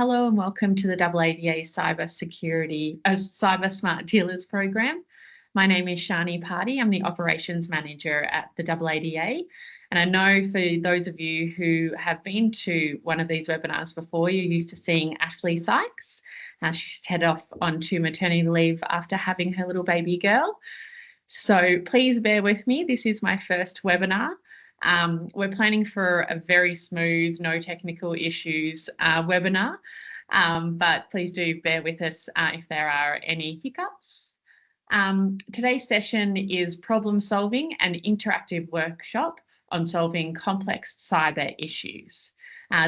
Hello and welcome to the AADA Cyber Smart Dealers Program. My name is Shani Party. I'm the Operations Manager at the AADA. And I know for those of you who have been to one of these webinars before, you're used to seeing Ashley Sykes. She's headed off onto maternity leave after having her little baby girl. So please bear with me. This is my first webinar. We're planning for a very smooth, no technical issues webinar, but please do bear with us if there are any hiccups. Today's session is problem solving, an interactive workshop on solving complex cyber issues.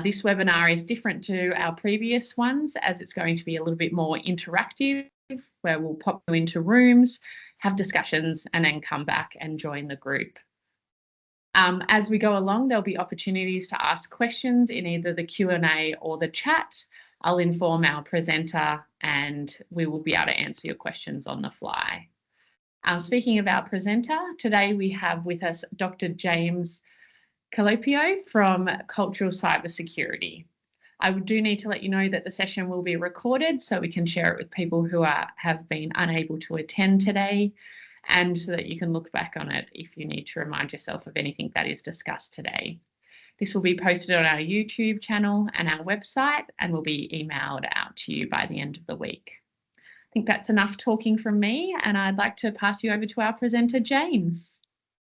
This webinar is different to our previous ones as it's going to be a little bit more interactive, where we'll pop you into rooms, have discussions, and then come back and join the group. As we go along, there'll be opportunities to ask questions in either the Q&A or the chat. I'll inform our presenter and we will be able to answer your questions on the fly. Speaking of our presenter, today we have with us Dr. James Calopio from Cultural Cybersecurity. I do need to let you know that the session will be recorded so we can share it with people who have been unable to attend today, and so that you can look back on it if you need to remind yourself of anything that is discussed today. This will be posted on our YouTube channel and our website and will be emailed out to you by the end of the week. I think that's enough talking from me, and I'd like to pass you over to our presenter, James.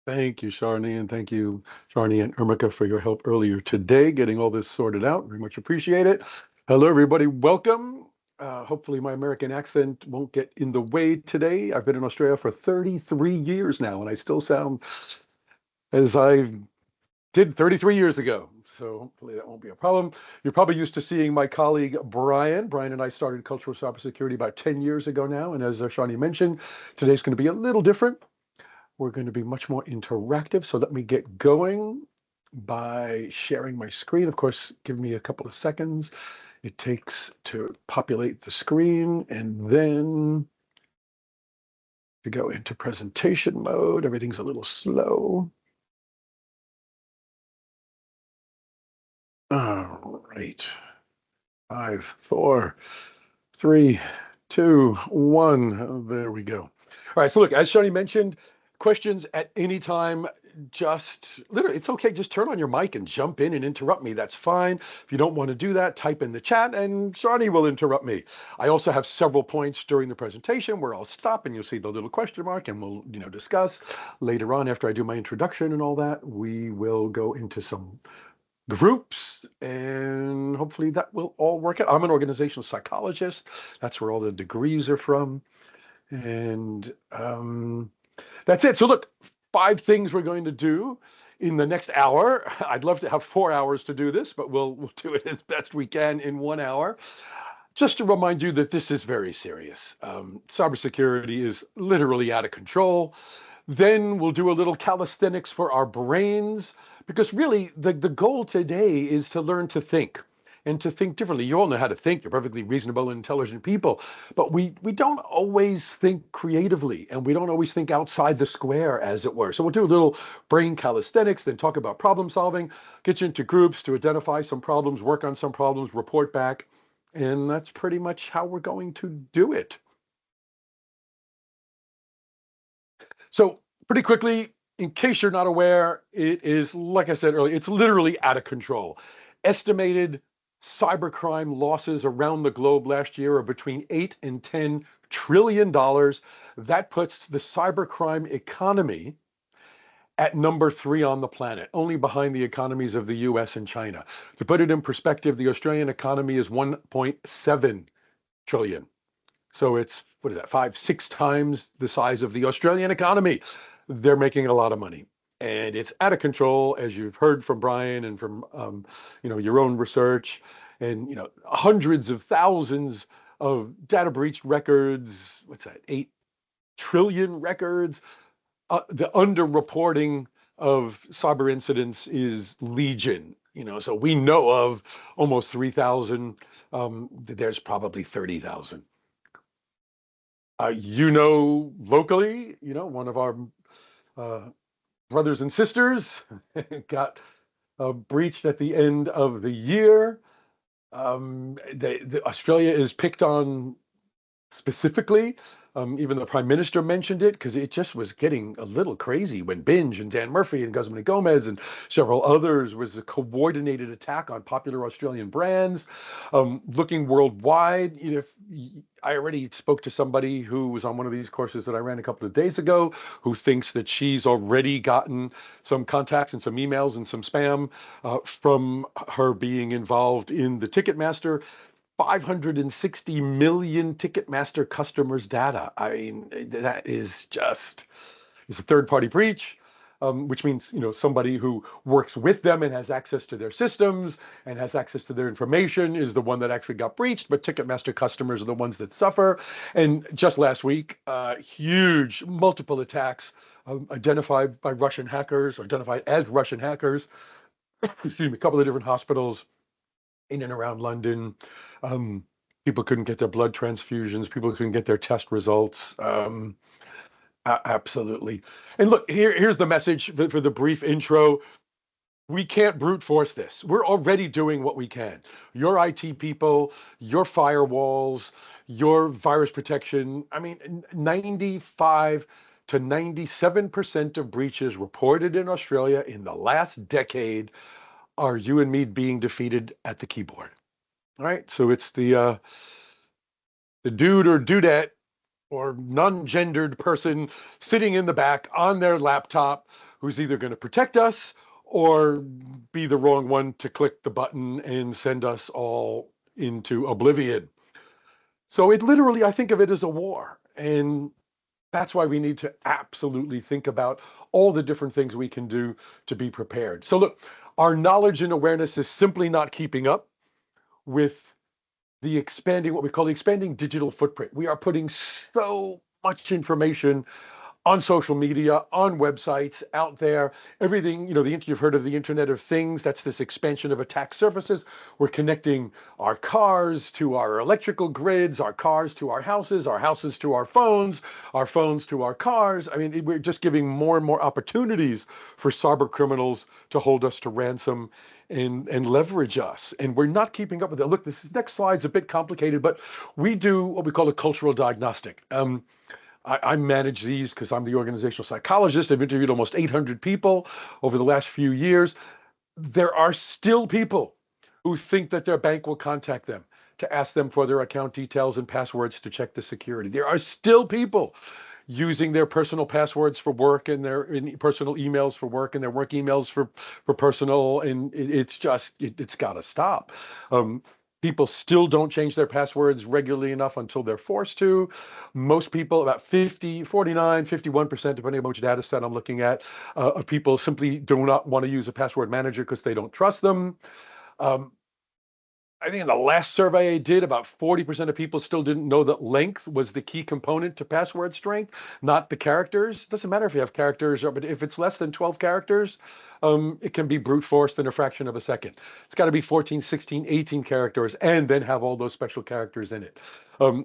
Thank you, Sharni, and thank you, Sharni and Ermika, for your help earlier today, getting all this sorted out. Very much appreciate it. Hello, everybody. Welcome. Hopefully my American accent won't get in the way today. I've been in Australia for 33 years now, and I still sound as I did 33 years ago. So hopefully that won't be a problem. You're probably used to seeing my colleague, Brian. Brian and I started Cultural Cybersecurity about 10 years ago now. And as Shani mentioned, today's going to be a little different. We're going to be much more interactive. So let me get going by sharing my screen. Of course, give me a couple of seconds. It takes to populate the screen, and then to go into presentation mode. Everything's a little slow. All right. 5, 4, 3, 2, 1. There we go. All right. So look, as Shani mentioned, questions at any time, just literally, it's okay. Just turn on your mic and jump in and interrupt me. That's fine. If you don't want to do that, type in the chat and Shani will interrupt me. I also have several points during the presentation where I'll stop and you'll see the little question mark and we'll, discuss later on after I do my introduction and all that. We will go into some groups and hopefully that will all work out. I'm an organizational psychologist. That's where all the degrees are from. And that's it. So look, 5 things we're going to do in the next hour. I'd love to have 4 hours to do this, but we'll do it as best we can in 1 hour. Just to remind you that this is very serious. Cybersecurity is literally out of control. Then we'll do a little calisthenics for our brains, because really the goal today is to learn to think. And to think differently. You all know how to think. You're perfectly reasonable and intelligent people. But we don't always think creatively, and we don't always think outside the square, as it were. So we'll do a little brain calisthenics, then talk about problem solving, get you into groups to identify some problems, work on some problems, report back. And that's pretty much how we're going to do it. So pretty quickly, in case you're not aware, it is, like I said earlier, it's literally out of control. Estimated cybercrime losses around the globe last year are between $8 and $10 trillion. That puts the cybercrime economy at number 3 on the planet, only behind the economies of the US and China. To put it in perspective, the Australian economy is 1.7 trillion. So it's, 5-6 times the size of the Australian economy. They're making a lot of money. And it's out of control, as you've heard from Brian and from your own research, and hundreds of thousands of data breach records. 8 trillion records. The underreporting of cyber incidents is legion. So we know of almost 3,000. There's probably 30,000. Locally, one of our brothers and sisters got breached at the end of the year. Australia is picked on specifically. Even the Prime Minister mentioned it because it just was getting a little crazy when Binge and Dan Murphy and Guzman and Gomez and several others was a coordinated attack on popular Australian brands. Looking worldwide, I already spoke to somebody who was on one of these courses that I ran a couple of days ago, who thinks that she's already gotten some contacts and some emails and some spam from her being involved in the Ticketmaster 560 million Ticketmaster customers' data. I mean, that is just, it's a third-party breach, which means, somebody who works with them and has access to their systems and has access to their information is the one that actually got breached, but Ticketmaster customers are the ones that suffer. And just last week, huge multiple attacks identified by Russian hackers, or identified as Russian hackers, excuse me, a couple of different hospitals in and around London. People couldn't get their blood transfusions. People couldn't get their test results. Absolutely. And look, here's the message for the brief intro. We can't brute force this. We're already doing what we can. Your IT people, your firewalls, your virus protection. I mean, 95 to 97% of breaches reported in Australia in the last decade are you and me being defeated at the keyboard. All right, so it's the dude or dudette or non-gendered person sitting in the back on their laptop who's either going to protect us or be the wrong one to click the button and send us all into oblivion. So it literally, I think of it as a war. And that's why we need to absolutely think about all the different things we can do to be prepared. So look, our knowledge and awareness is simply not keeping up with the expanding, what we call the expanding digital footprint. We are putting so much information on social media, on websites, out there, everything, you've heard of the Internet of Things. That's this expansion of attack surfaces. We're connecting our cars to our electrical grids, our cars to our houses to our phones to our cars. I mean, we're just giving more and more opportunities for cyber criminals to hold us to ransom and leverage us. And we're not keeping up with it. Look, this next slide's a bit complicated, but we do what we call a cultural diagnostic. I manage these because I'm the organizational psychologist. I've interviewed almost 800 people over the last few years. There are still people who think that their bank will contact them to ask them for their account details and passwords to check the security. There are still people using their personal passwords for work and their personal emails for work and their work emails for personal. And it's got to stop. People still don't change their passwords regularly enough until they're forced to. Most people, about 50, 49, 51%, depending on which data set I'm looking at, of people simply do not want to use a password manager because they don't trust them. I think in the last survey I did, about 40% of people still didn't know that length was the key component to password strength, not the characters. It doesn't matter if you have characters, but if it's less than 12 characters, it can be brute forced in a fraction of a second. It's got to be 14, 16, 18 characters, and then have all those special characters in it.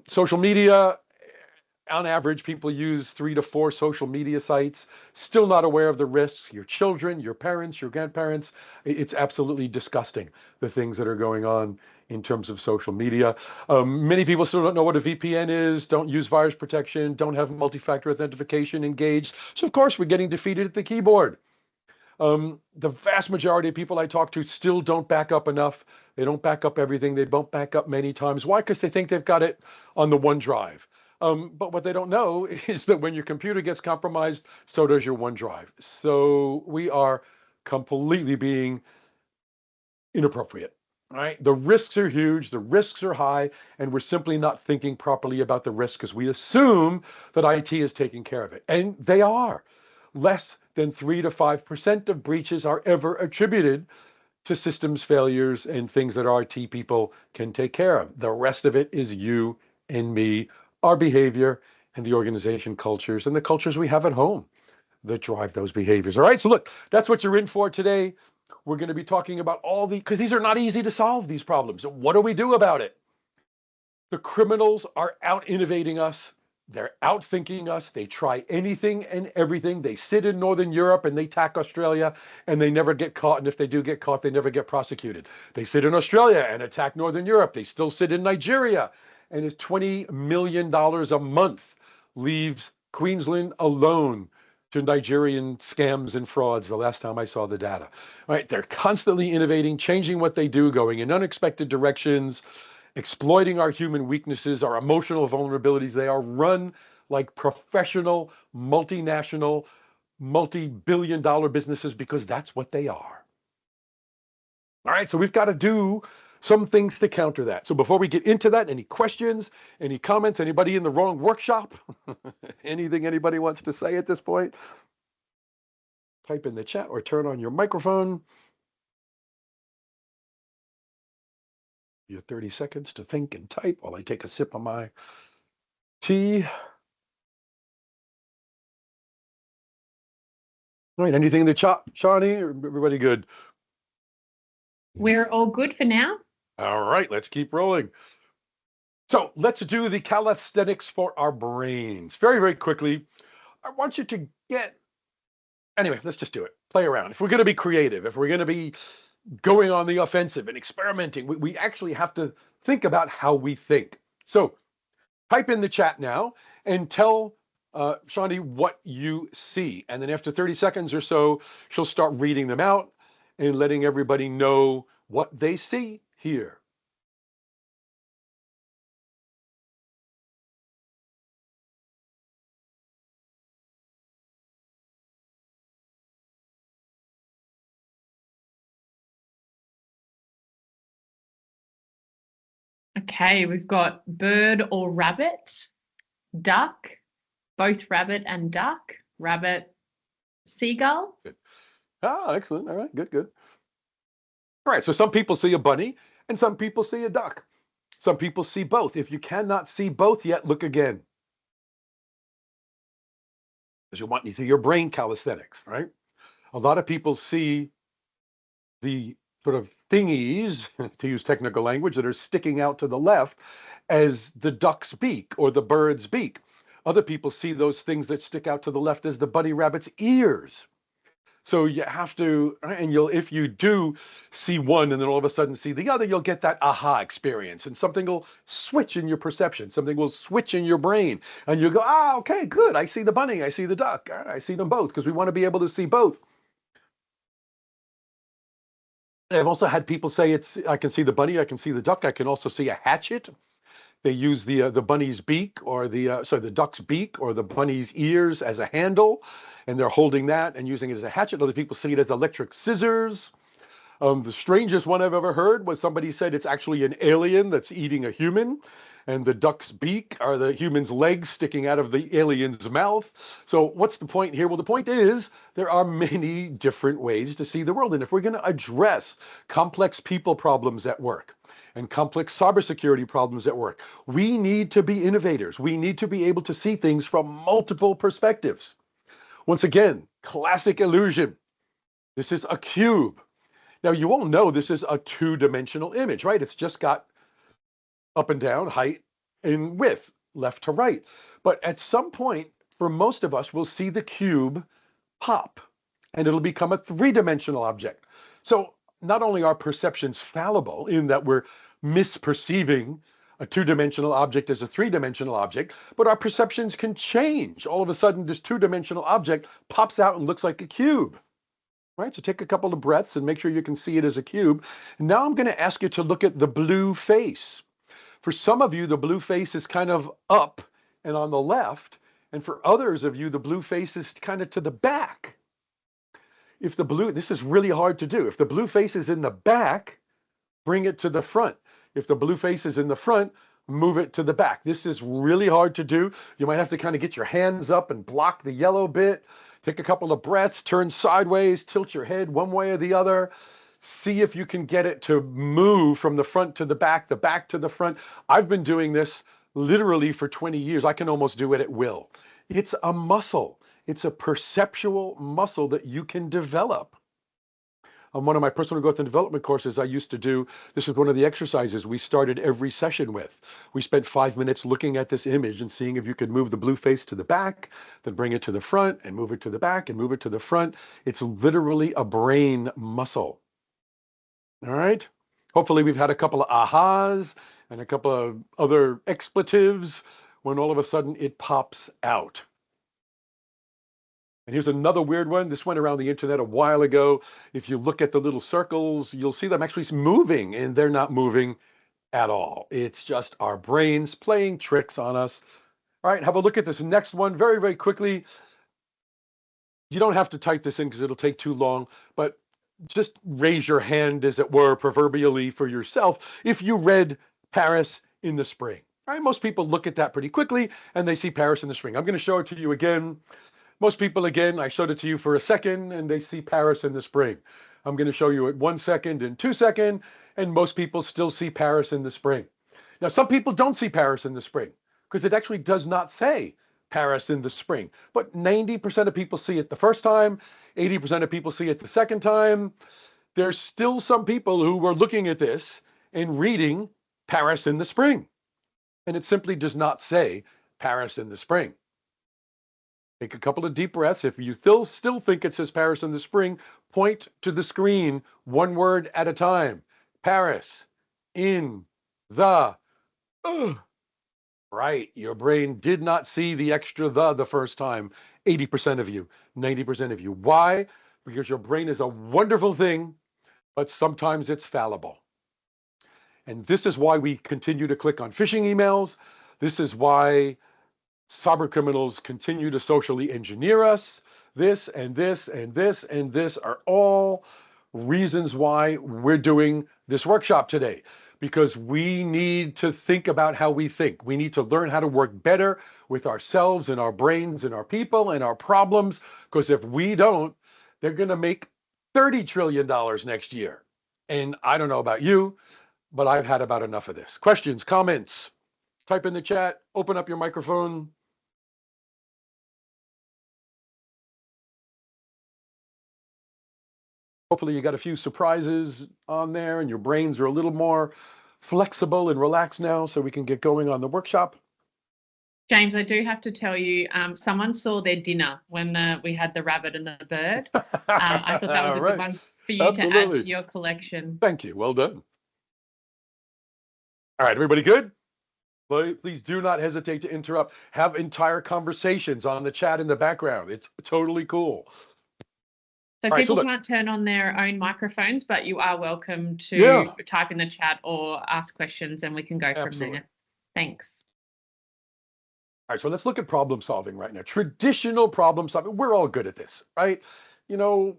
Social media, on average, people use 3 to 4 social media sites, still not aware of the risks. Your children, your parents, your grandparents, it's absolutely disgusting, the things that are going on in terms of social media. Many people still don't know what a VPN is, don't use virus protection, don't have multi-factor authentication engaged. So of course, we're getting defeated at the keyboard. The vast majority of people I talk to still don't back up enough. They don't back up everything. They don't back up many times. Why? Because they think they've got it on the OneDrive. But what they don't know is that when your computer gets compromised, so does your OneDrive. So we are completely being inappropriate, right? The risks are huge, the risks are high, and we're simply not thinking properly about the risk because we assume that IT is taking care of it. And they are. Less than 3 to 5% of breaches are ever attributed to systems failures and things that our IT people can take care of. The rest of it is you and me, our behavior, and the organization cultures and the cultures we have at home that drive those behaviors. All right, so look, that's what you're in for today. We're going to be talking about because these are not easy to solve, these problems. So what do we do about it? The criminals are out innovating us. They're outthinking us. They try anything and everything. They sit in Northern Europe and they attack Australia and they never get caught. And if they do get caught, they never get prosecuted. They sit in Australia and attack Northern Europe. They still sit in Nigeria. And it's $20 million a month leaves Queensland alone to Nigerian scams and frauds the last time I saw the data. Right? They're constantly innovating, changing what they do, going in unexpected directions, exploiting our human weaknesses, our emotional vulnerabilities. They are run like professional, multinational, multi-billion dollar businesses because that's what they are. All right, so we've got to do some things to counter that. So before we get into that, any questions, any comments, anybody in the wrong workshop? Anything anybody wants to say at this point? Type in the chat or turn on your microphone. You have 30 seconds to think and type while I take a sip of my tea. All right, anything in the chat, Shawnee? Everybody good? We're all good for now. All right, let's keep rolling. So let's do the calisthenics for our brains. Very, very quickly. I want you to anyway, let's just do it. Play around. If we're going to be creative, if we're going to be going on the offensive and experimenting, we actually have to think about how we think. So type in the chat now and tell Shawnee what you see. And then after 30 seconds or so, she'll start reading them out and letting everybody know what they see here. Okay, we've got bird or rabbit, duck, both rabbit and duck, rabbit, seagull. Good. Ah, excellent. All right, good, good. All right, so some people see a bunny and some people see a duck. Some people see both. If you cannot see both yet, look again. Because you want to do your brain calisthenics, right? A lot of people see the sort of thingies, to use technical language, that are sticking out to the left as the duck's beak or the bird's beak. Other people see those things that stick out to the left as the bunny rabbit's ears. So you have to, and if you do see one and then all of a sudden see the other, you'll get that aha experience and something will switch in your perception. Something will switch in your brain and you go, okay, good. I see the bunny. I see the duck. I see them both because we want to be able to see both. I've also had people say I can see the bunny, I can see the duck, I can also see a hatchet. They use the bunny's beak or the duck's beak or the bunny's ears as a handle, and they're holding that and using it as a hatchet. Other people see it as electric scissors. The strangest one I've ever heard was somebody said it's actually an alien that's eating a human, and the duck's beak are the human's legs sticking out of the alien's mouth. So what's the point here? Well, the point is there are many different ways to see the world. And if we're going to address complex people problems at work and complex cybersecurity problems at work, we need to be innovators. We need to be able to see things from multiple perspectives. Once again, classic illusion. This is a cube. Now, you all know this is a two-dimensional image, right? It's just got up and down, height and width, left to right. But at some point, for most of us, we'll see the cube pop, and it'll become a three-dimensional object. So not only are perceptions fallible in that we're misperceiving a two-dimensional object as a three-dimensional object, but our perceptions can change. All of a sudden, this two-dimensional object pops out and looks like a cube. Right, so take a couple of breaths and make sure you can see it as a cube. Now I'm going to ask you to look at the blue face. For some of you, the blue face is kind of up and on the left, and for others of you, the blue face is kind of to the back. This is really hard to do. If the blue face is in the back, bring it to the front. If the blue face is in the front, move it to the back. This is really hard to do. You might have to kind of get your hands up and block the yellow bit. Take a couple of breaths, turn sideways, tilt your head one way or the other. See if you can get it to move from the front to the back to the front. I've been doing this literally for 20 years. I can almost do it at will. It's a muscle. It's a perceptual muscle that you can develop. On one of my personal growth and development courses I used to do, this is one of the exercises we started every session with. We spent 5 minutes looking at this image and seeing if you could move the blue face to the back, then bring it to the front and move it to the back and move it to the front. It's literally a brain muscle. All right. Hopefully we've had a couple of ahas and a couple of other expletives when all of a sudden it pops out. And here's another weird one. This went around the internet a while ago. If you look at the little circles, you'll see them actually moving, and they're not moving at all. It's just our brains playing tricks on us. All right, have a look at this next one very, very quickly. You don't have to type this in because it'll take too long, but just raise your hand, as it were, proverbially for yourself, if you read Paris in the Spring. All right, most people look at that pretty quickly, and they see Paris in the Spring. I'm going to show it to you again. Most people, again, I showed it to you for a second, and they see Paris in the Spring. I'm going to show you at 1 second and 2 seconds, and most people still see Paris in the Spring. Now, some people don't see Paris in the Spring because it actually does not say Paris in the Spring. But 90% of people see it the first time, 80% of people see it the second time. There's still some people who are looking at this and reading Paris in the Spring. And it simply does not say Paris in the Spring. Take a couple of deep breaths. If you still think it says Paris in the Spring, point to the screen, one word at a time. Paris in the. Right, your brain did not see the extra the first time. 80% of you, 90% of you. Why? Because your brain is a wonderful thing, but sometimes it's fallible. And this is why we continue to click on phishing emails. This is why cyber criminals continue to socially engineer us. This and this and this and this are all reasons why we're doing this workshop today, because we need to think about how we think. We need to learn how to work better with ourselves and our brains and our people and our problems, because if we don't, they're going to make $30 trillion next year. And I don't know about you, but I've had about enough of this. Questions, comments? Type in the chat, open up your microphone. Hopefully you got a few surprises on there and your brains are a little more flexible and relaxed now so we can get going on the workshop. James, I do have to tell you, someone saw their dinner when we had the rabbit and the bird. I thought that was a good one for you to add to your collection. Thank you. Well done. All right, everybody good? Please do not hesitate to interrupt. Have entire conversations on the chat in the background. It's totally cool. So people can't turn on their own microphones, but you are welcome to type in the chat or ask questions and we can go from there. Thanks. All right, so let's look at problem solving right now. Traditional problem solving, we're all good at this, right? You know,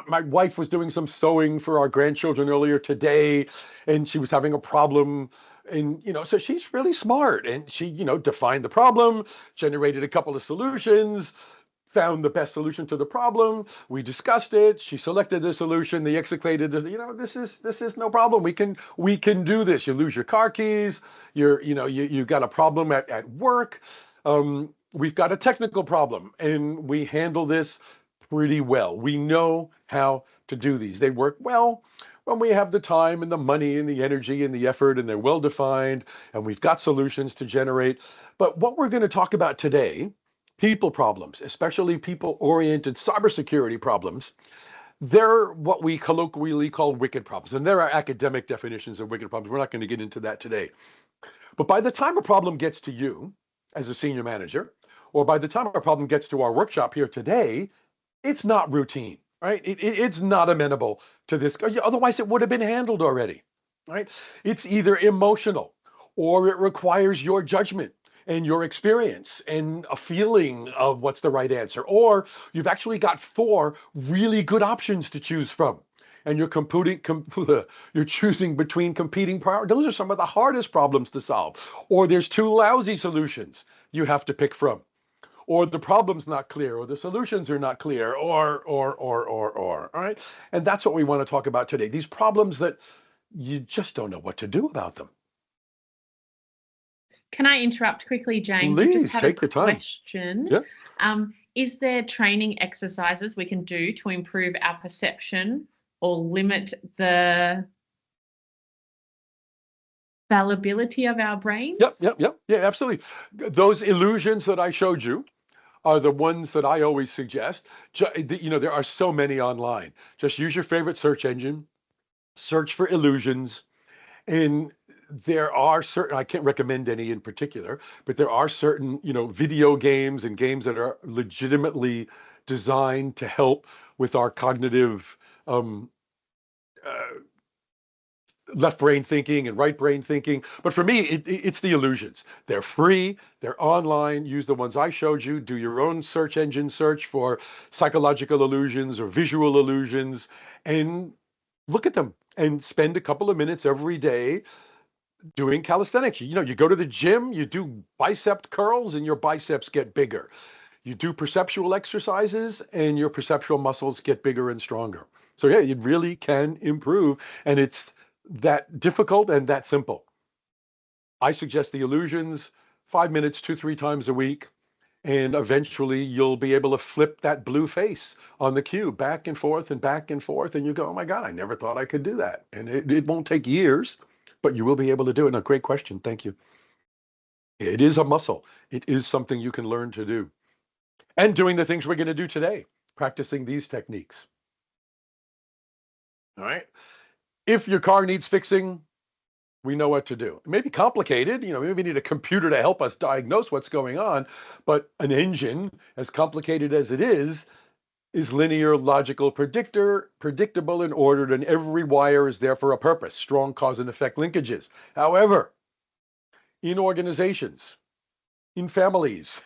my wife was doing some sewing for our grandchildren earlier today, and she was having a problem. And, you know, so she's really smart, and she, you know, defined the problem, generated a couple of solutions, found the best solution to the problem. We discussed it. She selected the solution. They executed it. You know, this is no problem. We can do this. You lose your car keys. You got a problem at work. We've got a technical problem, and we handle this pretty well. We know how to do these. They work well when we have the time and the money and the energy and the effort, and they're well defined, and we've got solutions to generate. But what we're going to talk about today, people problems, especially people-oriented cybersecurity problems, they're what we colloquially call wicked problems. And there are academic definitions of wicked problems. We're not going to get into that today. But by the time a problem gets to you as a senior manager, or by the time a problem gets to our workshop here today, it's not routine, right? It's not amenable to this. Otherwise, it would have been handled already, right? It's either emotional, or it requires your judgment and your experience and a feeling of what's the right answer, or you've actually got 4 really good options to choose from, and you're choosing between competing priorities. Those are some of the hardest problems to solve. Or there's 2 lousy solutions you have to pick from, or the problem's not clear, or the solutions are not clear, or, all right? And that's what we want to talk about today. These problems that you just don't know what to do about them. Can I interrupt quickly, James? Please, I just had take a your time. question. Yeah. Is there training exercises we can do to improve our perception or limit the fallibility of our brains. Yep. Yeah, absolutely. Those illusions that I showed you are the ones that I always suggest. There are so many online. Just use your favorite search engine, search for illusions, and there are certain, I can't recommend any in particular, but there are certain, video games and games that are legitimately designed to help with our cognitive um, uh, left brain thinking and right brain thinking. But for me, it's the illusions. They're free, they're online. Use the ones I showed you. Do your own search engine search for psychological illusions or visual illusions and look at them and spend a couple of minutes every day doing calisthenics. You go to the gym, you do bicep curls and your biceps get bigger. You do perceptual exercises and your perceptual muscles get bigger and stronger. So yeah, you really can improve, and it's that difficult and that simple. I suggest the illusions, 5 minutes, 2, 3 times a week, and eventually you'll be able to flip that blue face on the cube back and forth and back and forth, and you go, oh my God, I never thought I could do that. And it won't take years, but you will be able to do it. No, great question. Thank you. It is a muscle. It is something you can learn to do. And doing the things we're going to do today, practicing these techniques. All right. If your car needs fixing, we know what to do. It may be complicated, maybe we need a computer to help us diagnose what's going on, but an engine, as complicated as it is linear, logical, predictable and ordered, and every wire is there for a purpose, strong cause and effect linkages. However, in organizations, in families,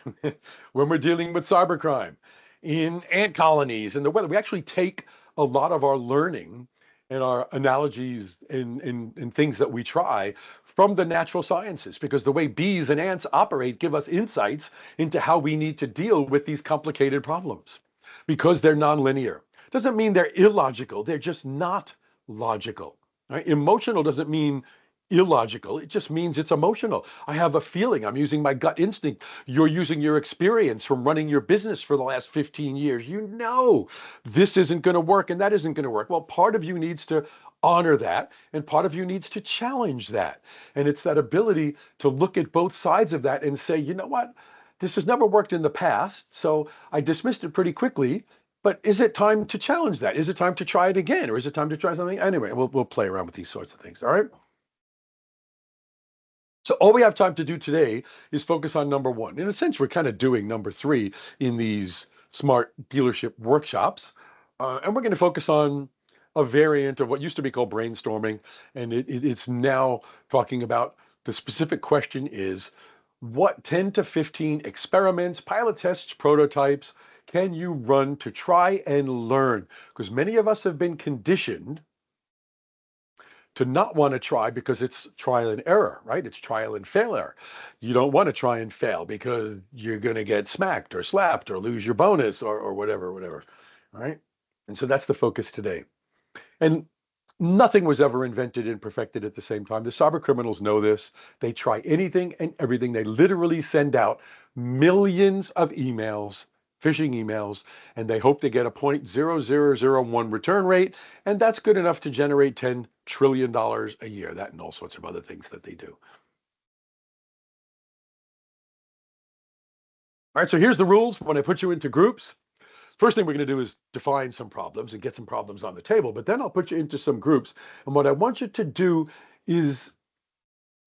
when we're dealing with cybercrime, in ant colonies and the weather, we actually take a lot of our learning and our analogies in things that we try from the natural sciences, because the way bees and ants operate give us insights into how we need to deal with these complicated problems, because they're nonlinear. Doesn't mean they're illogical, they're just not logical. Right? Emotional doesn't mean illogical, it just means it's emotional. I have a feeling, I'm using my gut instinct. You're using your experience from running your business for the last 15 years. You know this isn't going to work and that isn't going to work. Well, part of you needs to honor that, and part of you needs to challenge that. And it's that ability to look at both sides of that and say, you know what, this has never worked in the past, so I dismissed it pretty quickly. But is it time to challenge that? Is it time to try it again? Or is it time to try something? Anyway, we'll play around with these sorts of things. All right. So all we have time to do today is focus on number one. In a sense, we're kind of doing number three in these smart dealership workshops. And we're going to focus on a variant of what used to be called brainstorming. And it's now talking about the specific question is, what 10 to 15 experiments, pilot tests, prototypes can you run to try and learn? Because many of us have been conditioned to not want to try because it's trial and error, right? It's trial and failure. You don't want to try and fail because you're going to get smacked or slapped or lose your bonus or whatever, right? And so that's the focus today. And nothing was ever invented and perfected at the same time. The cyber criminals know this. They try anything and everything. They literally send out millions of emails, phishing emails, and they hope to get a 0.0001 return rate, and that's good enough to generate $10 trillion a year, that and all sorts of other things that they do. All right, so here's the rules when I put you into groups. First thing we're going to do is define some problems and get some problems on the table, but then I'll put you into some groups. And what I want you to do is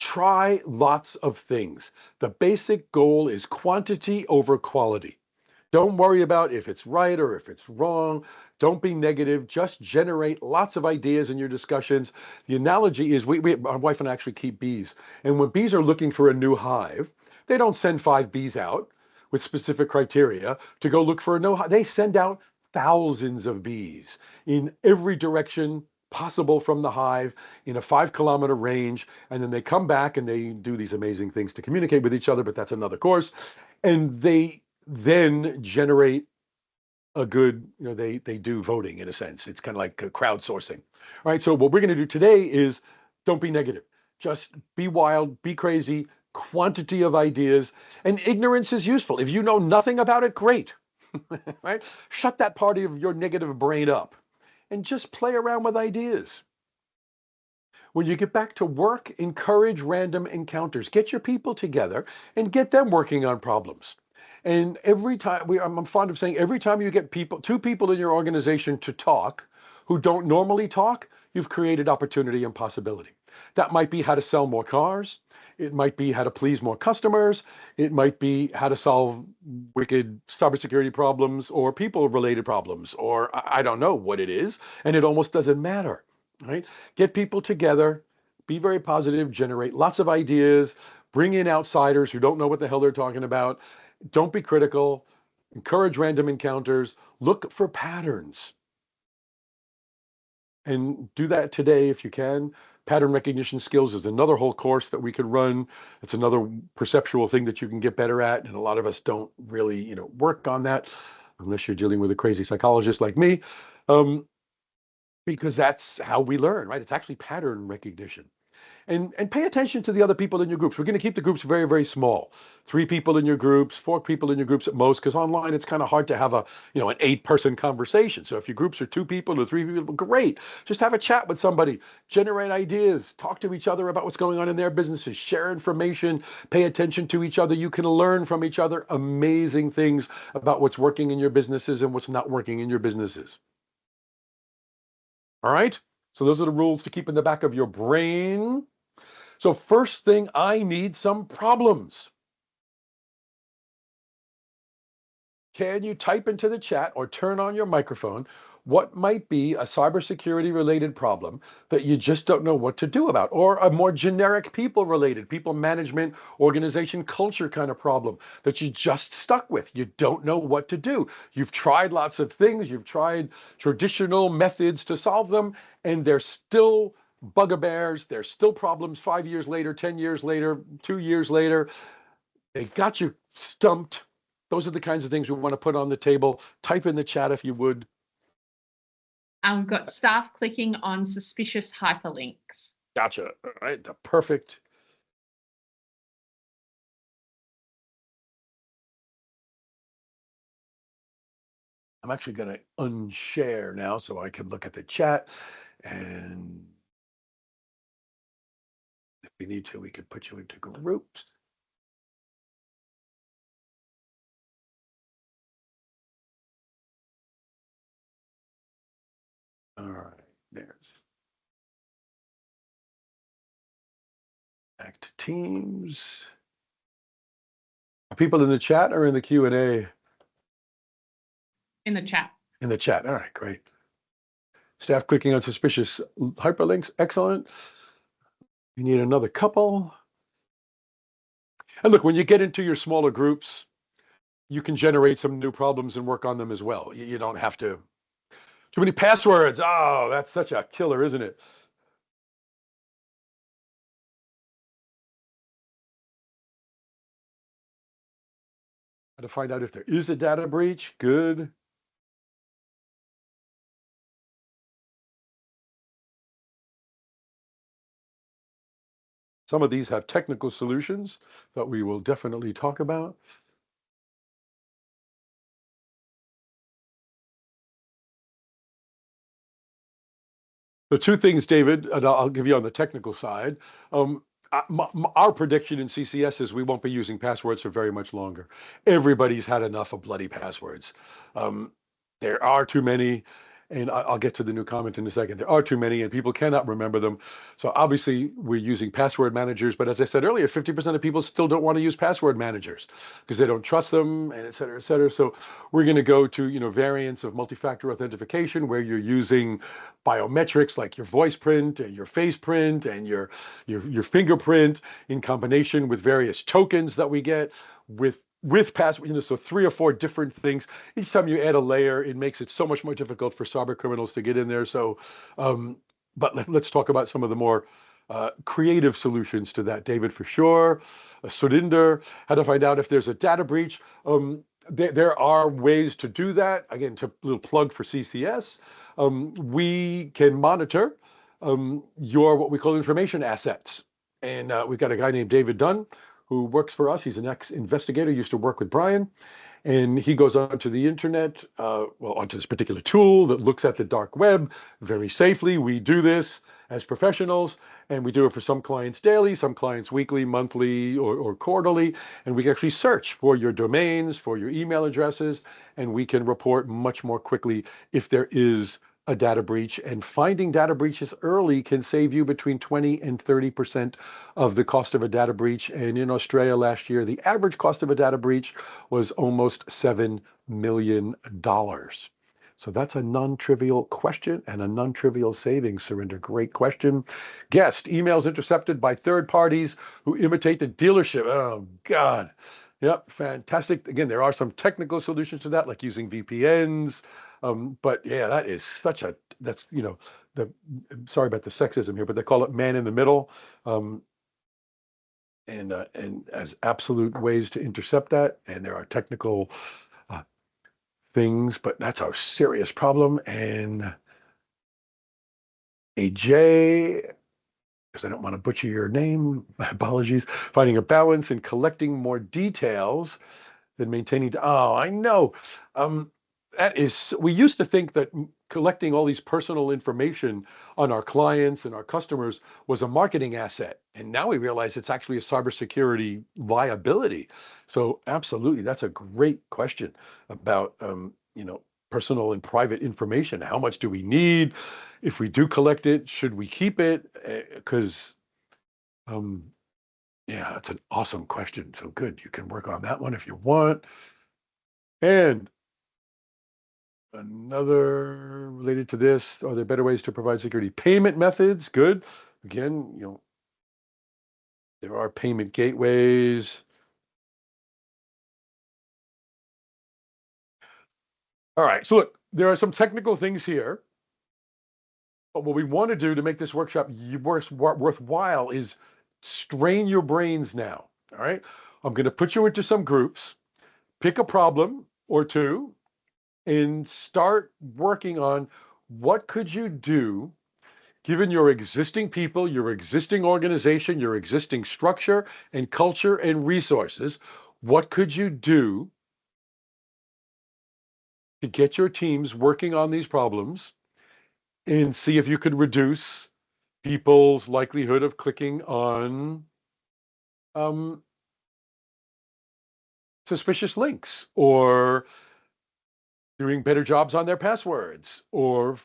try lots of things. The basic goal is quantity over quality. Don't worry about if it's right or if it's wrong. Don't be negative. Just generate lots of ideas in your discussions. The analogy is my wife and I actually keep bees. And when bees are looking for a new hive, they don't send 5 bees out with specific criteria to go look for a new hive. They send out thousands of bees in every direction possible from the hive in a 5-kilometer range. And then they come back and they do these amazing things to communicate with each other, but that's another course. And they then generate a good, they do voting in a sense. It's kind of like crowdsourcing. All right, so what we're going to do today is don't be negative. Just be wild, be crazy, quantity of ideas, and ignorance is useful. If you know nothing about it, great. Right? Shut that part of your negative brain up and just play around with ideas. When you get back to work, encourage random encounters. Get your people together and get them working on problems. And every time, I'm fond of saying, every time you get two people in your organization to talk who don't normally talk, you've created opportunity and possibility. That might be how to sell more cars. It might be how to please more customers. It might be how to solve wicked cybersecurity problems or people-related problems, or I don't know what it is, and it almost doesn't matter, right? Get people together, be very positive, generate lots of ideas, bring in outsiders who don't know what the hell they're talking about. Don't be critical, encourage random encounters, look for patterns. And do that today if you can. Pattern recognition skills is another whole course that we could run. It's another perceptual thing that you can get better at. And a lot of us don't really, work on that unless you're dealing with a crazy psychologist like me, because that's how we learn, right? It's actually pattern recognition. And pay attention to the other people in your groups. We're going to keep the groups very, very small. 3 people in your groups, 4 people in your groups at most, because online it's kind of hard to have an 8-person conversation. So if your groups are 2 people or 3 people, great. Just have a chat with somebody, generate ideas, talk to each other about what's going on in their businesses, share information, pay attention to each other. You can learn from each other amazing things about what's working in your businesses and what's not working in your businesses. All right? So those are the rules to keep in the back of your brain. So first thing, I need some problems. Can you type into the chat or turn on your microphone what might be a cybersecurity related problem that you just don't know what to do about, or a more generic people related, people management, organization culture kind of problem that you just stuck with? You don't know what to do. You've tried lots of things. You've tried traditional methods to solve them, and they're still bugbears. There's still problems 5 years later, 10 years later, 2 years later. They got you stumped. Those are the kinds of things we want to put on the table. Type in the chat if you would. We've got staff clicking on suspicious hyperlinks. Gotcha. All right. The perfect. I'm actually going to unshare now so I can look at the chat. And if we need to, we could put you into groups. All right, there's back to Teams. Are people in the chat or in the Q&A? In the chat. In the chat. All right, great. Staff clicking on suspicious hyperlinks. Excellent. You need another couple. And look, when you get into your smaller groups, you can generate some new problems and work on them as well. You don't have to. Too many passwords. Oh, that's such a killer, isn't it? How to find out if there is a data breach. Good. Some of these have technical solutions that we will definitely talk about. The 2 things, David, and I'll give you on the technical side. Our prediction in CCS is we won't be using passwords for very much longer. Everybody's had enough of bloody passwords. There are too many, and I'll get to the new comment in a second. There are too many, and people cannot remember them. So obviously, we're using password managers. But as I said earlier, 50% of people still don't want to use password managers because they don't trust them, and et cetera, et cetera. So we're going to go to variants of multi-factor authentication where you're using biometrics like your voice print and your face print and your fingerprint in combination with various tokens that we get with password, so 3 or 4 different things. Each time you add a layer, it makes it so much more difficult for cyber criminals to get in there. So, but let's talk about some of the more creative solutions to that, David, for sure. Surinder, how to find out if there's a data breach. There are ways to do that. Again, a little plug for CCS. We can monitor your what we call information assets. And we've got a guy named David Dunn who works for us. He's an ex-investigator, used to work with Brian. and he goes onto the internet, onto this particular tool that looks at the dark web very safely. We do this as professionals, and we do it for some clients daily, some clients weekly, monthly, or quarterly, and we actually search for your domains, for your email addresses, and we can report much more quickly if there is a data breach. And finding data breaches early can save you between 20 and 30% of the cost of a data breach. And in Australia last year, the average cost of a data breach was almost $7 million. So that's a non-trivial question and a non-trivial savings, Surinder. Great question. Guest, emails intercepted by third parties who imitate the dealership. Oh, God. Yep, fantastic. Again, there are some technical solutions to that, like using VPNs. But yeah, that is that's, sorry about the sexism here, but they call it man in the middle. And as absolute ways to intercept that. And there are technical things, but that's a serious problem. And AJ, because I don't want to butcher your name, my apologies, finding a balance in collecting more details than maintaining. Oh, I know. We used to think that collecting all these personal information on our clients and our customers was a marketing asset. And now we realize it's actually a cybersecurity liability. So absolutely, that's a great question about, personal and private information. How much do we need? If we do collect it, should we keep it? Because, yeah, that's an awesome question. So good. You can work on that one if you want. And another related to this, are there better ways to provide security? Payment methods, good. Again, there are payment gateways. All right, so look, there are some technical things here, but what we want to do to make this workshop worthwhile is strain your brains now, all right? I'm going to put you into some groups, pick a problem or two, and start working on what could you do given your existing people, your existing organization, your existing structure and culture and resources. What could you do to get your teams working on these problems and see if you could reduce people's likelihood of clicking on suspicious links, or doing better jobs on their passwords, or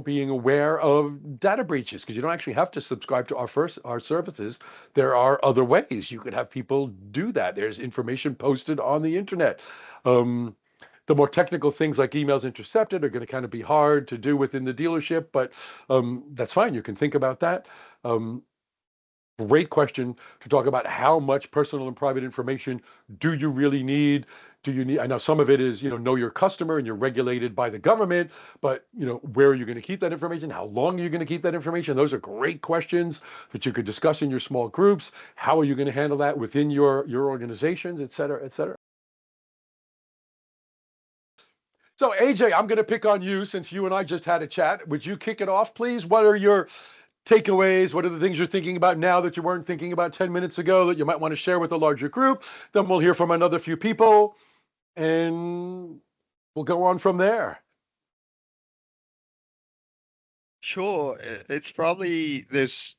being aware of data breaches, because you don't actually have to subscribe to our services. There are other ways you could have people do that. There's information posted on the internet. The more technical things like emails intercepted are going to kind of be hard to do within the dealership, but that's fine. You can think about that. Great question to talk about how much personal and private information do you really need? Do you need, I know some of it is, know your customer and you're regulated by the government, but, where are you going to keep that information? How long are you going to keep that information? Those are great questions that you could discuss in your small groups. How are you going to handle that within your organizations, et cetera, et cetera? So AJ, I'm going to pick on you since you and I just had a chat. Would you kick it off, please? What are your takeaways? What are the things you're thinking about now that you weren't thinking about 10 minutes ago that you might want to share with a larger group? Then we'll hear from another few people and we'll go on from there. Sure. It's probably there's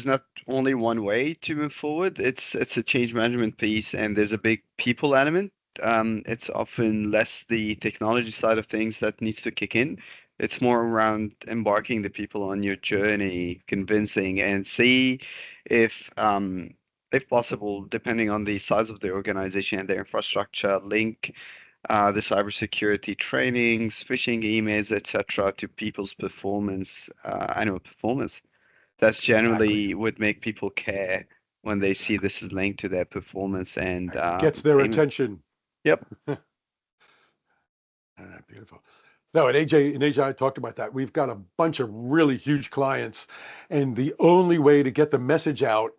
not only one way to move forward. It's a change management piece, and there's a big people element. It's often less the technology side of things that needs to kick in. It's more around embarking the people on your journey, convincing, and see if possible, depending on the size of the organization and their infrastructure, link the cybersecurity trainings, phishing emails, etc., to people's performance, annual performance. That's generally would make people care when they see this is linked to their performance and gets their payment. attention. Yep. Beautiful. No, and AJ I talked about that. We've got a bunch of really huge clients, and the only way to get the message out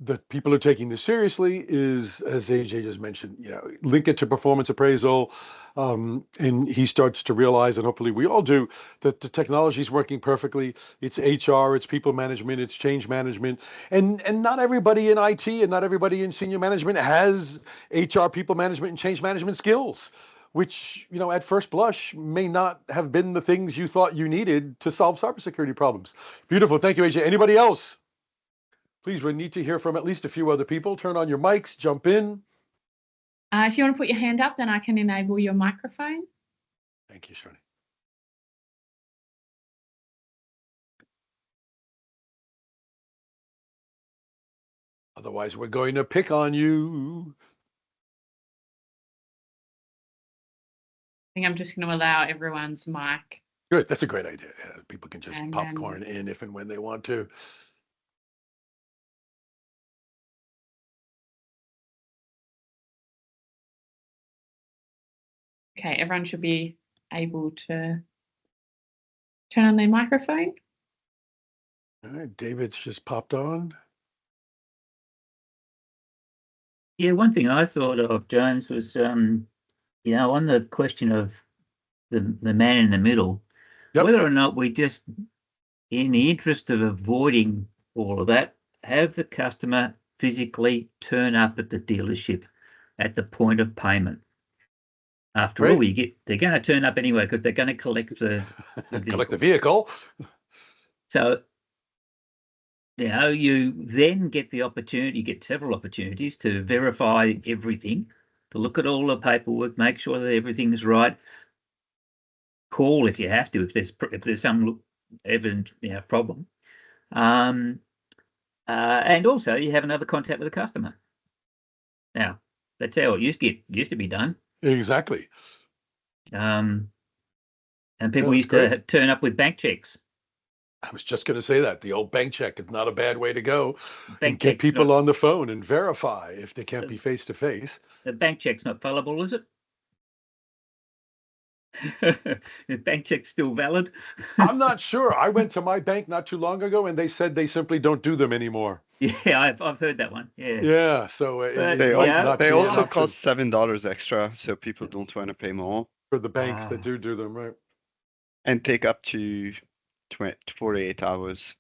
that people are taking this seriously is, as AJ just mentioned, link it to performance appraisal, And he starts to realize, and hopefully we all do, that the technology is working perfectly. It's HR, it's people management, it's change management. And not everybody in IT and not everybody in senior management has HR, people management, and change management skills, which, at first blush may not have been the things you thought you needed to solve cybersecurity problems. Beautiful. Thank you, AJ. Anybody else? Please, we need to hear from at least a few other people. Turn on your mics, jump in. If you want to put your hand up, then I can enable your microphone. Thank you, Shani. Otherwise, we're going to pick on you. I think I'm just going to allow everyone's mic. Good. That's a great idea. Yeah, people can just And popcorn in if and when they want to. Okay, everyone should be able to turn on their microphone. All right, David's just popped on. Yeah, one thing I thought of, James, was on the question of the man in the middle, Yep. whether or not we just, in the interest of avoiding all of that, have the customer physically turn up at the dealership at the point of payment. After all, they're going to turn up anyway because they're going to collect the collect the vehicle. So, you then get the opportunity, you get several opportunities to verify everything, to look at all the paperwork, make sure that everything's right. Call if you have to, if there's some evident problem. And also you have another contact with the customer. Now, that's how it used to be done. Exactly. And people used to turn up with bank checks. I was just going to say that. The old bank check is not a bad way to go. And get people on the phone and verify if they can't be face to face. The bank check's not fallible, is it? The bank check's still valid? I'm not sure. I went to my bank not too long ago and they said they simply don't do them anymore. Yeah, I've heard that one. Yeah. Yeah. So they also cost $7 extra, so people don't want to pay more for the banks that do them, right? And take up to 48 hours.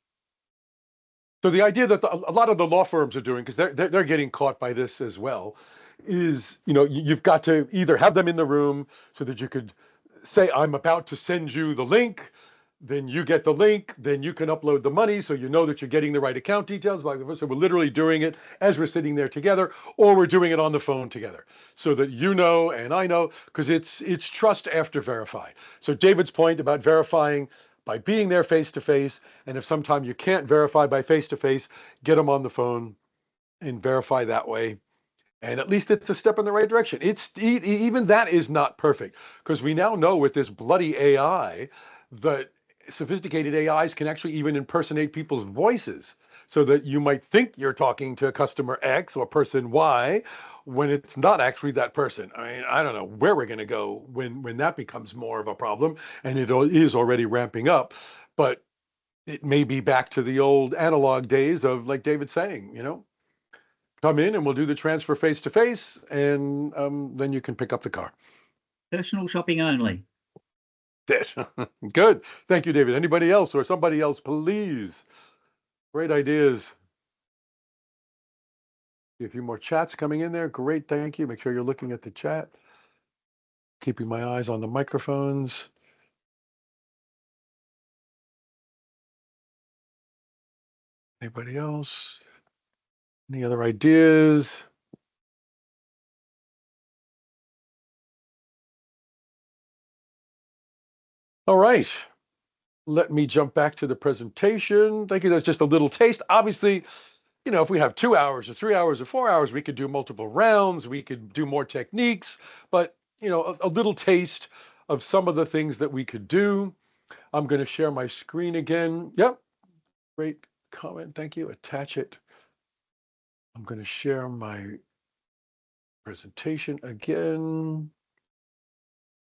So the idea that a lot of the law firms are doing, because they're getting caught by this as well, is you've got to either have them in the room so that you could say, I'm about to send you the link, then you get the link, then you can upload the money so you know that you're getting the right account details. So we're literally doing it as we're sitting there together, or we're doing it on the phone together so that you know and I know, because it's trust after verify. So David's point about verifying by being there face to face, and if sometime you can't verify by face to face, get them on the phone and verify that way. And at least it's a step in the right direction. Even that is not perfect, because we now know with this bloody AI that sophisticated AIs can actually even impersonate people's voices, so that you might think you're talking to customer X or person Y when it's not actually that person. I mean, I don't know where we're going to go when that becomes more of a problem, and it is already ramping up, but it may be back to the old analog days of, like David's saying, come in and we'll do the transfer face to face, and then you can pick up the car. Personal shopping only. Good. Thank you, David. Anybody else or somebody else, please? Great ideas. A few more chats coming in there. Great. Thank you. Make sure you're looking at the chat. Keeping my eyes on the microphones. Anybody else? Any other ideas? All right. Let me jump back to the presentation. Thank you. That's just a little taste. Obviously, if we have 2 hours or 3 hours or 4 hours, we could do multiple rounds. We could do more techniques, but a little taste of some of the things that we could do. I'm going to share my screen again. Yep. Great comment. Thank you. Attach it. I'm going to share my presentation again.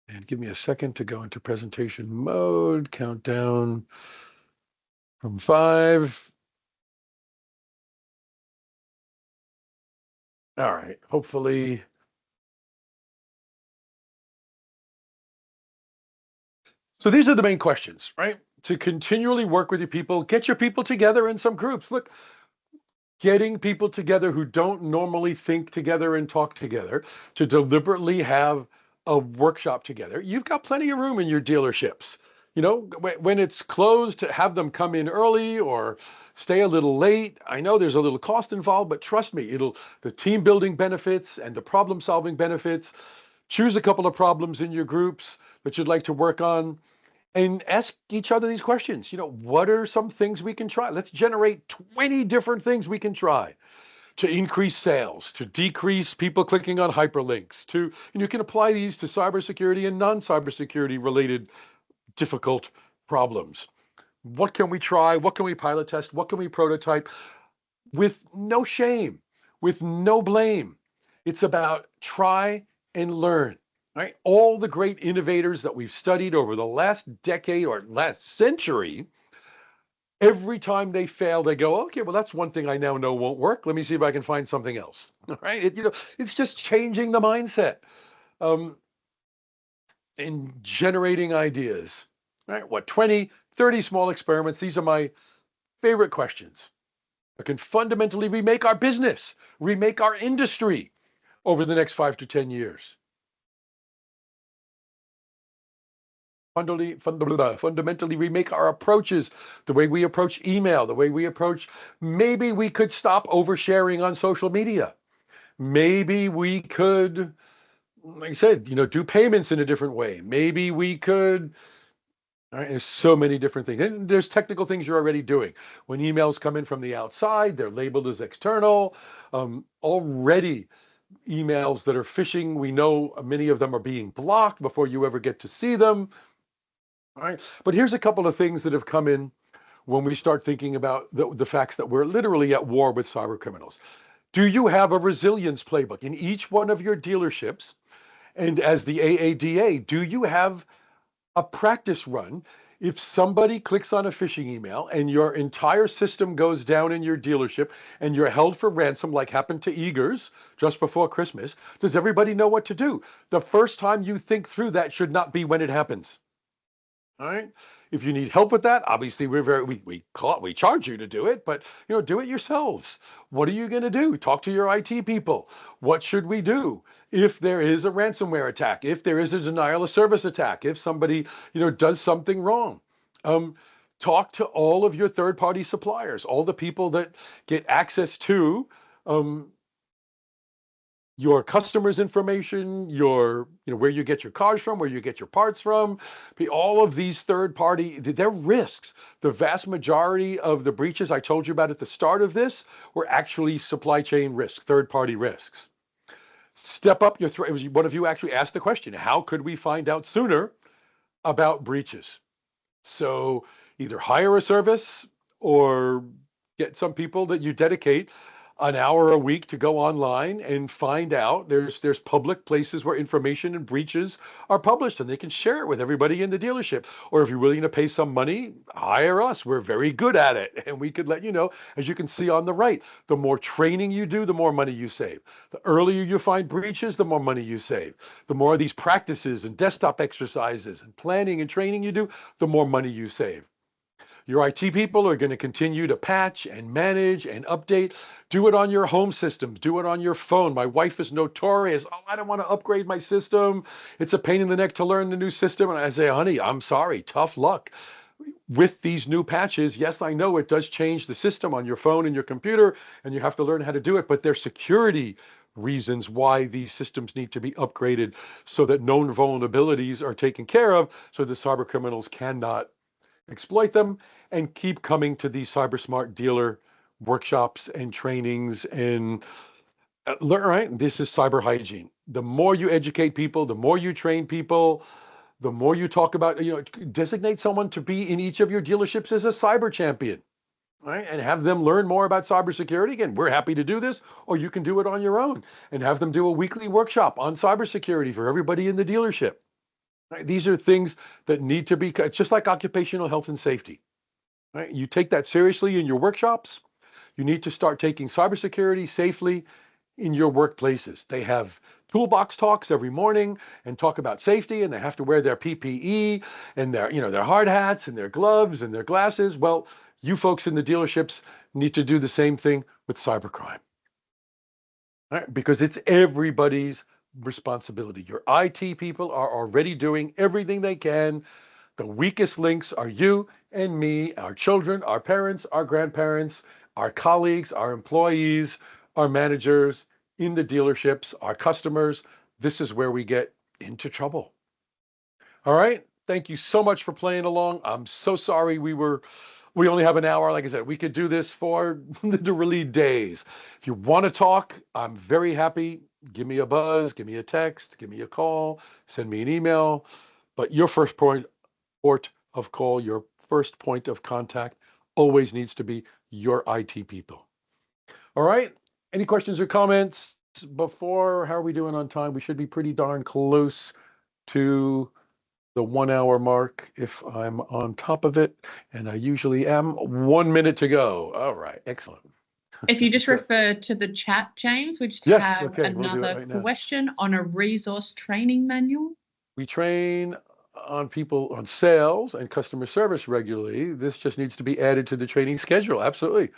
And give me a second to go into presentation mode. Countdown from 5. All right. Hopefully So these are the main questions, right? To continually work with your people, get your people together in some groups. Look, getting people together who don't normally think together and talk together to deliberately have a workshop together. You've got plenty of room in your dealerships. You know, when it's closed, to have them come in early or stay a little late. I know there's a little cost involved, but trust me, the team building benefits and the problem solving benefits. Choose a couple of problems in your groups that you'd like to work on and ask each other these questions. You know, what are some things we can try? Let's generate 20 different things we can try to increase sales, to decrease people clicking on hyperlinks, and you can apply these to cybersecurity and non-cybersecurity related difficult problems. What can we try? What can we pilot test? What can we prototype? With no shame, with no blame. It's about try and learn. Right? All the great innovators that we've studied over the last decade or last century, every time they fail, they go, okay, well, that's one thing I now know won't work. Let me see if I can find something else. Right? It's just changing the mindset and generating ideas. Right? What, 20, 30 small experiments? These are my favorite questions. That can fundamentally remake our business, remake our industry over the next 5 to 10 years. Fundamentally remake our approaches, the way we approach email, the way we approach, maybe we could stop oversharing on social media. Maybe we could, like I said, do payments in a different way. Maybe we could, all right, there's so many different things. And there's technical things you're already doing. When emails come in from the outside, they're labeled as external. Already emails that are phishing, we know many of them are being blocked before you ever get to see them. All right. But here's a couple of things that have come in when we start thinking about the facts that we're literally at war with cyber criminals. Do you have a resilience playbook in each one of your dealerships? And as the AADA, do you have a practice run? If somebody clicks on a phishing email and your entire system goes down in your dealership and you're held for ransom, like happened to Eagers just before Christmas, does everybody know what to do? The first time you think through that should not be when it happens. All right. If you need help with that, obviously we charge you to do it, but do it yourselves. What are you going to do? Talk to your IT people. What should we do if there is a ransomware attack? If there is a denial of service attack? If somebody does something wrong? Talk to all of your third-party suppliers, all the people that get access to your customers' information, where you get your cars from, where you get your parts from, all of these third-party, they're risks. The vast majority of the breaches I told you about at the start of this were actually supply chain risks, third-party risks. Step up your one of you actually asked the question, how could we find out sooner about breaches? So either hire a service or get some people that you dedicate an hour a week to go online and find out. There's public places where information and breaches are published, and they can share it with everybody in the dealership. Or if you're willing to pay some money, hire us. We're very good at it, and we could let you know. As you can see on the right, the more training you do, the more money you save. The earlier you find breaches, the more money you save. The more of these practices and desktop exercises and planning and training you do, the more money you save. Your IT people are going to continue to patch and manage and update. Do it on your home systems. Do it on your phone. My wife is notorious. Oh, I don't want to upgrade my system. It's a pain in the neck to learn the new system. And I say, honey, I'm sorry. Tough luck. With these new patches, yes, I know it does change the system on your phone and your computer, and you have to learn how to do it. But there's security reasons why these systems need to be upgraded so that known vulnerabilities are taken care of so the cyber criminals cannot exploit them, and keep coming to these CyberSmart dealer workshops and trainings and learn, right? This is cyber hygiene. The more you educate people, the more you train people, the more you talk about, designate someone to be in each of your dealerships as a cyber champion, right? And have them learn more about cybersecurity. Again, we're happy to do this, or you can do it on your own and have them do a weekly workshop on cybersecurity for everybody in the dealership. Right? These are things that need to be, it's just like occupational health and safety. Right? You take that seriously in your workshops. You need to start taking cybersecurity safely in your workplaces. They have toolbox talks every morning and talk about safety, and they have to wear their PPE and their hard hats and their gloves and their glasses. Well, you folks in the dealerships need to do the same thing with cybercrime. All right? Because it's everybody's responsibility. Your IT people are already doing everything they can. The weakest links are you and me, our children, our parents, our grandparents, our colleagues, our employees, our managers in the dealerships, our customers. This is where we get into trouble. All right. Thank you so much for playing along. I'm so sorry we only have an hour. Like I said, we could do this for literally days. If you want to talk, I'm very happy. Give me a buzz, give me a text, give me a call, send me an email. But your first port of call, your first point of contact always needs to be your IT people. All right. Any questions or comments before? How are we doing on time? We should be pretty darn close to the 1 hour mark if I'm on top of it, and I usually am. 1 minute to go. All right, excellent. If you just refer to the chat, James, we just Yes, have okay, we'll do it another right now. question on a resource training manual. We train on people on sales and customer service regularly. This just needs to be added to the training schedule. Absolutely.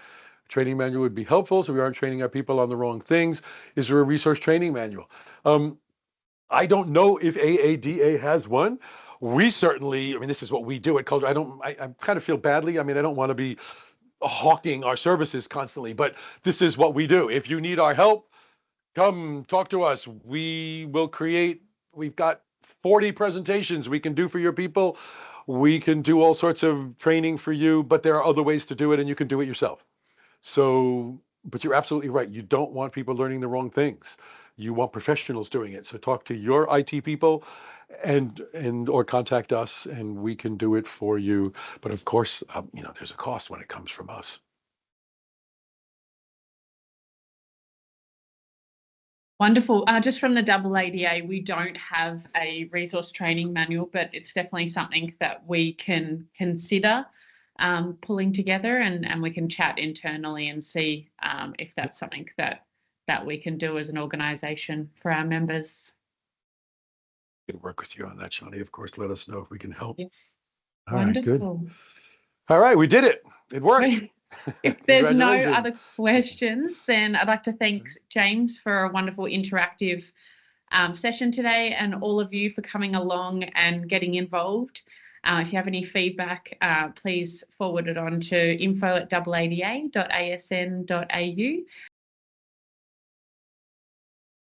Training manual would be helpful so we aren't training our people on the wrong things. Is there a resource training manual? I don't know if AADA has one. We certainly, I mean, this is what we do at Culture. I kind of feel badly. I mean, I don't want to be hawking our services constantly, but this is what we do. If you need our help, come talk to us. We will create, we've got 40 presentations we can do for your people. We can do all sorts of training for you, but there are other ways to do it and you can do it yourself. So, but you're absolutely right. You don't want people learning the wrong things. You want professionals doing it. So talk to your IT people and or contact us and we can do it for you. But of course, there's a cost when it comes from us. Wonderful. Just from the AADA, we don't have a resource training manual, but it's definitely something that we can consider pulling together, and we can chat internally and see if that's something that we can do as an organisation for our members. We can work with you on that, Shani. Of course, let us know if we can help. Yeah. All right, good. Wonderful. All right, we did it. It worked. If there's no Congratulations. other questions, then I'd like to thank James for a wonderful interactive session today, and all of you for coming along and getting involved. If you have any feedback, please forward it on to info@aada.asn.au.